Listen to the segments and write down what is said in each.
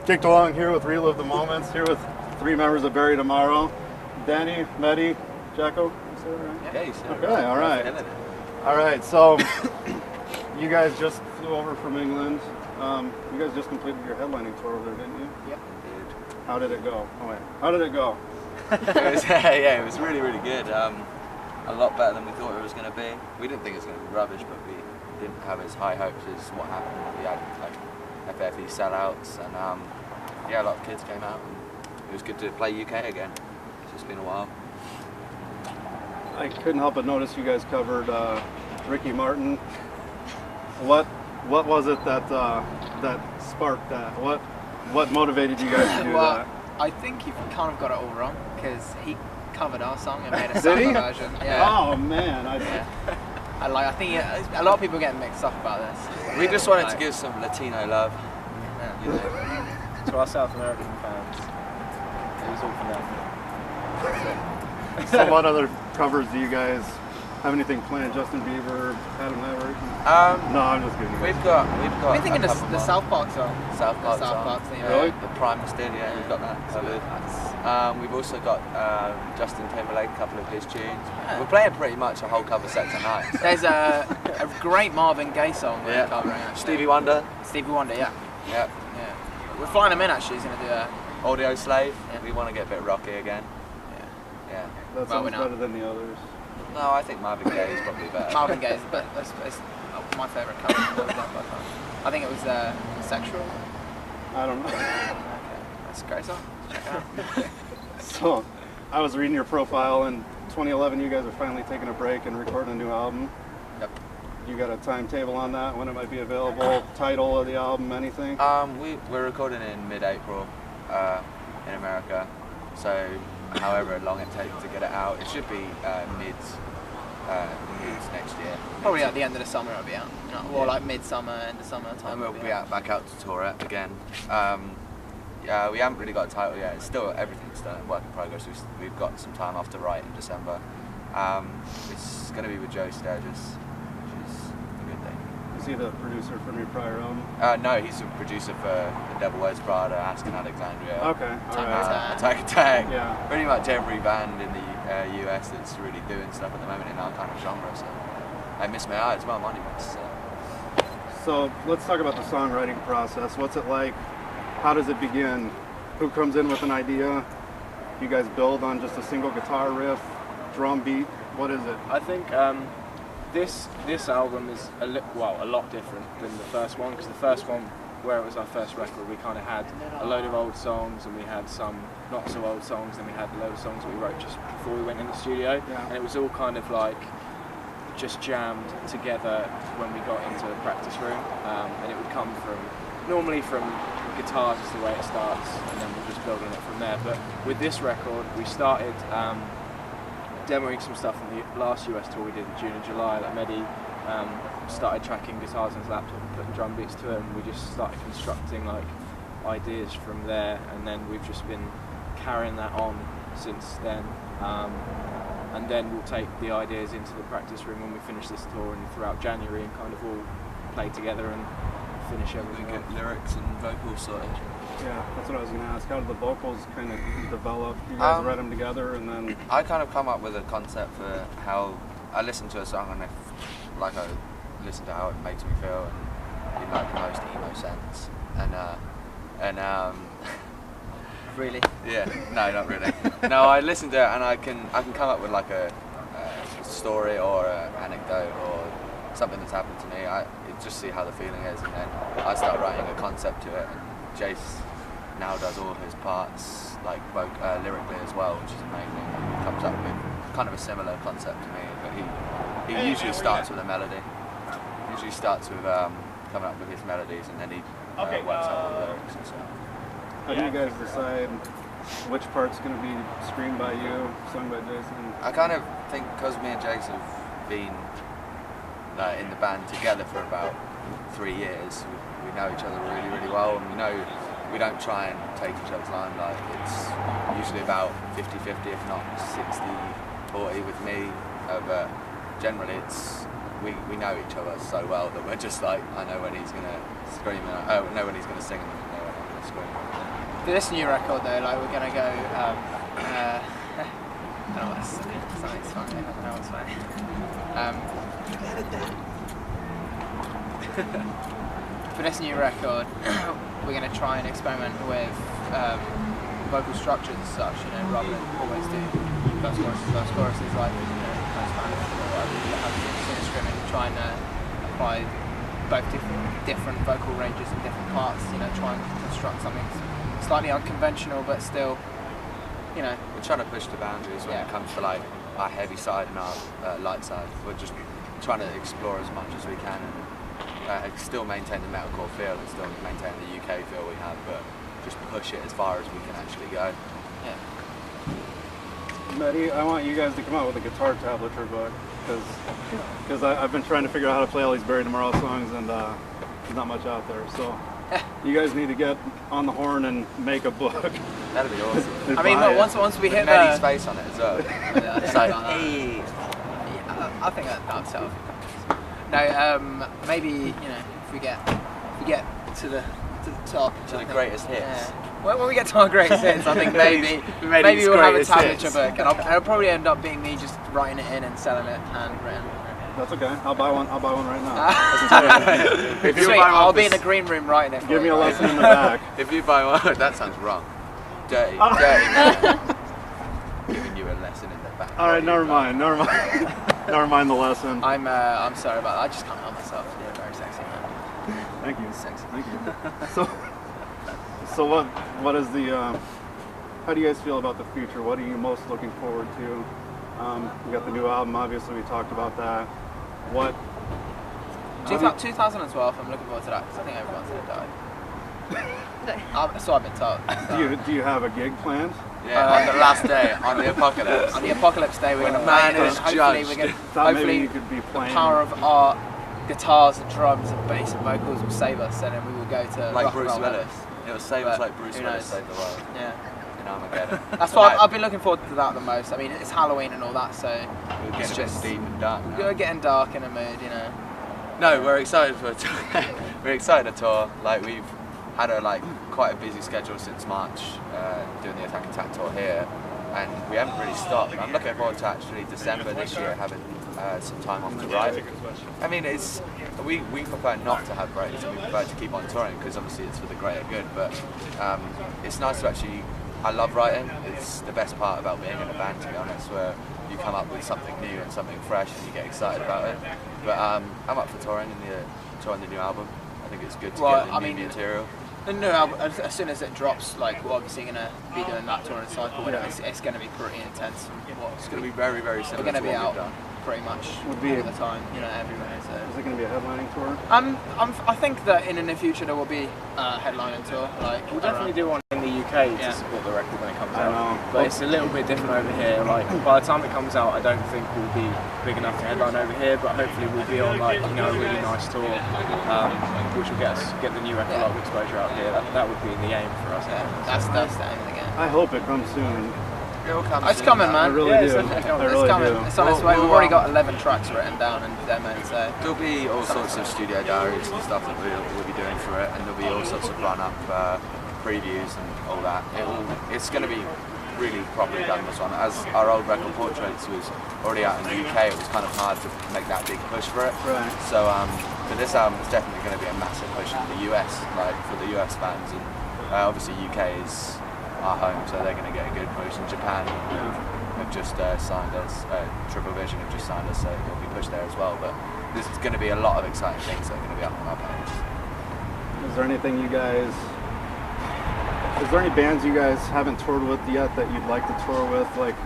Kicked along here with Relive the Moments, here with 3 members of Bury Tomorrow. Danny, Mehdi, Jacko. Is that right? Yeah, you said it. Okay, all right. All right, so you guys just flew over from England. You guys just completed your headlining tour over there, didn't you? Yep. How did it go? Oh wait, how did it go? It was really, really good. A lot better than we thought it was going to be. We didn't think it was going to be rubbish, but we didn't have as high hopes as what happened. We had like FFE sellouts, and yeah, a lot of kids came out. And it was good to play UK again. It's just been a while. I couldn't help but notice you guys covered Ricky Martin. What was it that that sparked that? What motivated you guys to do that? I think you've kind of got it all wrong, because he covered our song and made a samba version. Yeah. Oh man, I think a lot of people get mixed up about this. We just wanted to give some Latino love. Yeah. You know. To our South American fans. It was all for them. So what other covers do you guys have anything planned? Justin Bieber, Adam Lambert? No, I'm just kidding. We've got. I'm thinking the South Park song. South Park theme. Really? The Primus did, yeah, we've got that covered. We've also got Justin Timberlake, a couple of his tunes. Yeah. We're playing pretty much a whole cover set tonight. So. There's a great Marvin Gaye song we're covering. Actually. Stevie Wonder. Stevie Wonder, yeah. Yeah. We're flying him in actually. He's going to do a Audio Slave. Yeah. We want to get a bit rocky again. Yeah. That sounds better than the others. No, I think Marvin Gaye is probably better. Marvin Gaye is my favourite cover. I think it was Sexual. I don't know. Okay. That's a great song. Check it out. So, I was reading your profile. In 2011, you guys are finally taking a break and recording a new album. Yep. You got a timetable on that? When it might be available? Title of the album? Anything? We're recording in mid-April in America. So, however long it takes to get it out, it should be mids next year. Probably at the end of the summer it'll be out. Or like midsummer, end of summer time. And we'll be back out to tour it again. Yeah, we haven't really got a title yet. It's still, everything's still in work in progress. We've got some time off to write in December. It's going to be with Joe Sturgis, which is a good thing. Is he the producer from your prior album? No, he's a producer for The Devil Wears Prada, Asking Alexandria. Okay, alright. Attack Attack. Yeah. Pretty much every band in the US that's really doing stuff at the moment in our kind of genre. So I Miss My Eye as well, Money Miss. So let's talk about the songwriting process. What's it like? How does it begin? Who comes in with an idea? You guys build on just a single guitar riff, drum beat? What is it? I think this album is a lot different than the first one, because the first one, where it was our first record, we kind of had a load of old songs, and we had some not so old songs, and we had a load of songs that we wrote just before we went in the studio, and it was all kind of like just jammed together when we got into the practice room, and it would come normally from guitar, just the way it starts, and then we'll just build on it from there. But with this record, we started demoing some stuff from the last US tour we did in June and July. Like Mehdi started tracking guitars on his laptop and putting drum beats to it, and we just started constructing like ideas from there, and then we've just been carrying that on since then. And then we'll take the ideas into the practice room when we finish this tour and throughout January, and kind of all play together and finish everything. We get lyrics and vocals sorted. Yeah, that's what I was going to ask. How did the vocals kind of develop? You guys write them together, and then I kind of come up with a concept for how I listen to a song, and I listen to how it makes me feel, and in like the most emo sense, and Really? Yeah, no, not really. No, I listen to it and I can come up with like a story or an anecdote or something that's happened to me. I just see how the feeling is, and then I start writing a concept to it. And Jace now does all of his parts like lyrically as well, which is amazing. He comes up with kind of a similar concept to me, but he usually starts with a melody. Usually starts with coming up with his melodies, and then he works out all the lyrics and stuff. How do you guys decide which part's going to be screamed by you, sung by Jason? I kind of think because me and Jason have been in the band together for about 3 years, we know each other really, really well, and we don't try and take each other's limelight. It's usually about 50-50, if not 60-40 with me, but generally it's we know each other so well that we're just like, I know when he's gonna scream and I know when he's gonna sing and I know when I'm gonna scream. For this new record though, like we're gonna go. I don't know what's something's funny. I don't know what's funny. For this new record, we're gonna try and experiment with vocal structures and such. You know, rather than always do first choruses like most bands or have singer scrimmage. Try and apply both different vocal ranges and different parts. You know, try and construct something slightly unconventional, but still, you know. We're trying to push the boundaries when it comes to like our heavy side and our light side. We're just trying to explore as much as we can and still maintain the metalcore feel and still maintain the UK feel we have, but just push it as far as we can actually go. Yeah. Mehdi, I want you guys to come out with a guitar tablature book because I've been trying to figure out how to play all these Bury Tomorrow songs and there's not much out there. So you guys need to get on the horn and make a book. That'd be awesome. I mean, once we hit Mehdi's face on it as well. It's like, hey. Yeah, I think that'd sell. No, maybe you know if we get to the top, to the greatest hits. Yeah. When we get to our greatest hits, I think maybe we'll have a tablature book, and it'll probably end up being me just writing it in and selling it handwritten. That's okay. I'll buy one right now. If you Sweet, buy one I'll be in the green room writing it. Give me a lesson in the back. If you buy one, that sounds wrong. Dirty. Giving you a lesson in the back. All right, never mind the lesson. I'm sorry about that. I just can't help myself. You're very sexy, man. Thank you. Sexy. Thank you. So what is the? How do you guys feel about the future? What are you most looking forward to? We got the new album. Obviously, we talked about that. What? 2012. I'm looking forward to that because I think everyone's gonna die. So I've been told. Do you have a gig planned? Yeah, on the last day, on the apocalypse. On the apocalypse day, we're When gonna man play it, is and hopefully judged. we're gonna. Thought maybe Hopefully, you could be playing. the power of our guitars and drums and bass and vocals will save us, and then we will go to Like rock and Bruce roll Willis. It was same as But like Bruce who Willis knows? saved the world. Yeah. In Armageddon. That's why I've been looking forward to that the most. I mean, it's Halloween and all that, so We're it's getting a just bit deep and dark now. we're getting dark in the mood, you know. No, we're excited for a tour. We're excited to tour. Like we've had quite a busy schedule since March, doing the Attack tour here, and we haven't really stopped. I'm looking forward to actually December this year having some time off to write. I mean, we prefer not to have breaks. We prefer to keep on touring because obviously it's for the greater good. But it's nice to actually. I love writing. It's the best part about being in a band, to be honest, where you come up with something new and something fresh and you get excited about it. But I'm up for touring the new album. I think it's good to get the new material. The new album, as soon as it drops, like we're obviously gonna be doing that touring cycle. Yeah. It's gonna be pretty intense. It's going to be very, very similar. We're gonna to be what out we've done. pretty much Would be all the time, you know, everywhere. So. Is it going to be a headlining tour? I think that in the near future there will be a headlining tour. Like We'll definitely do one in the UK Yeah. to support the record when it comes I out. know. But it's a little bit different over here. Like by the time it comes out, I don't think we'll be big enough to headline over here. But hopefully we'll be on a really nice tour, which will get the new record of exposure out here. That would be the aim for us. Yeah, that's the aim again. I hope it comes soon. It will come It's soon, coming, man. I man. really Yeah, do. it's I really It's coming. do. It's on its way. We've already got 11 tracks written down and demoed, so. There'll be all sorts of studio diaries and stuff that we'll be doing for it, and there'll be all sorts of run-up previews and all that. It's going to be really properly done, this one. As our old record Portraits was already out in the UK, it was kind of hard to make that big push for it. Right. So for this album, it's definitely going to be a massive push in the US, like for the US fans, and obviously UK is our home, so they're going to get a good push. In Japan, have just signed us, Triple Vision have just signed us, so it'll be pushed there as well. But there's going to be a lot of exciting things that are going to be up on our page. Is there anything you guys? Is there any bands you guys haven't toured with yet that you'd like to tour with? Like,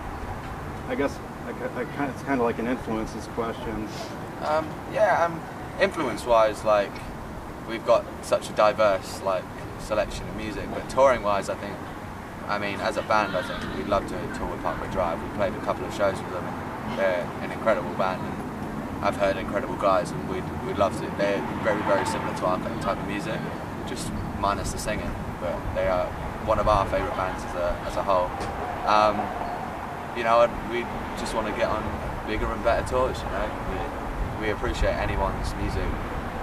I guess it's kind of like an influences question. Influence-wise, like we've got such a diverse selection of music, but touring-wise, I mean, as a band, I think we'd love to tour with Parkway Drive. We played a couple of shows with them, and they're an incredible band. And I've heard incredible guys, and we'd love to. They're very, very similar to our type of music, just minus the singing. But they are one of our favourite bands as a whole. And we just want to get on bigger and better tours. We we appreciate anyone's music,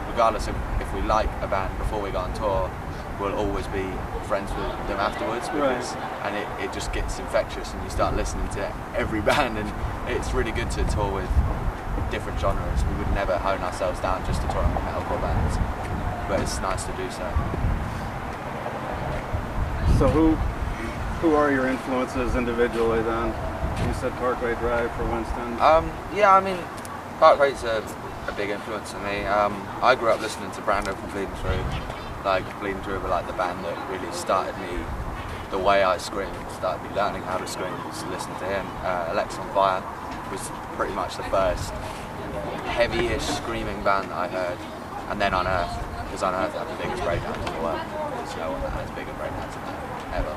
regardless of if we like a band before we go on tour. We'll always be friends with them afterwards, because, and it just gets infectious, and you start listening to every band, and it's really good to tour with different genres. We would never hone ourselves down just to tour with metalcore bands, but it's nice to do so. So who are your influences individually then? You said Parkway Drive for Winston. Yeah, I mean, Parkway's a big influence on me. I grew up listening to Brando from Bleeding Through. Like Bleeding Through were like the band that really started me the way I scream, started me learning how to scream, was listening to him. Alex on Fire was pretty much the first heavy-ish screaming band that I heard. And then Unearth, because Unearth have the biggest breakdowns in the world. There's no one that has bigger breakdowns than that, ever.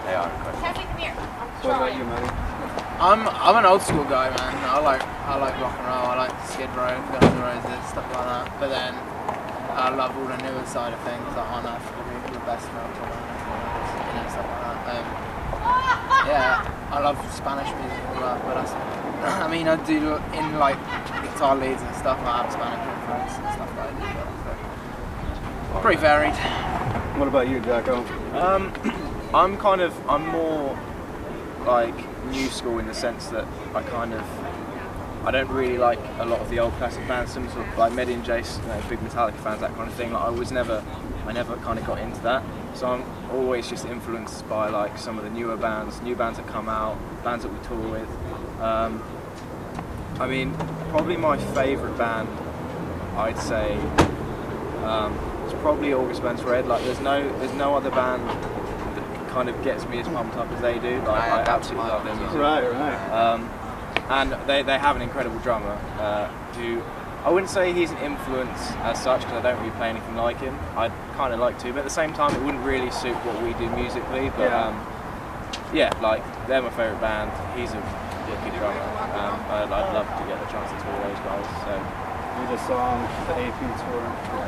They are incredible. What about you, Mehdi? I'm an old school guy, man. I like rock and roll. I like Skid Row, Guns N' Roses, stuff like that. But then I love all the newer side of things, like Unearth, the best metal, stuff like that. Yeah, I love Spanish music as well, but that's, I mean, I do in like guitar leads and stuff. I have Spanish influence and stuff like that. So pretty varied. What about you, Jacko? I'm more like new school in the sense that I don't really like a lot of the old classic bands, some sort of like Mehdi and Jace, big Metallica fans, that kind of thing. Like I never kind of got into that. So I'm always just influenced by like some of the new bands that come out, bands that we tour with. I mean, probably my favourite band, I'd say, it's probably August Burns Red. Like there's no other band that kind of gets me as pumped up as they do. Like I absolutely love their music. Right. And they have an incredible drummer who, I wouldn't say he's an influence as such, because I don't really play anything like him. I'd kind of like to, but at the same time it wouldn't really suit what we do musically. But yeah, like they're my favourite band. He's a good drummer. I'd love to get the chance to tour those guys. So We just saw him at the AP tour.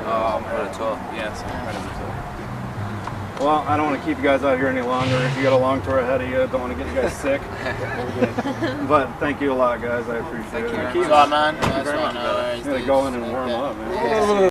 Oh, what a tour. yeah, it's an incredible tour. Well, I don't want to keep you guys out here any longer. If you got a long tour ahead of you, don't want to get you guys sick. But thank you a lot, guys. I appreciate it. Thank you, man. You gotta go in and warm up, man. Yeah.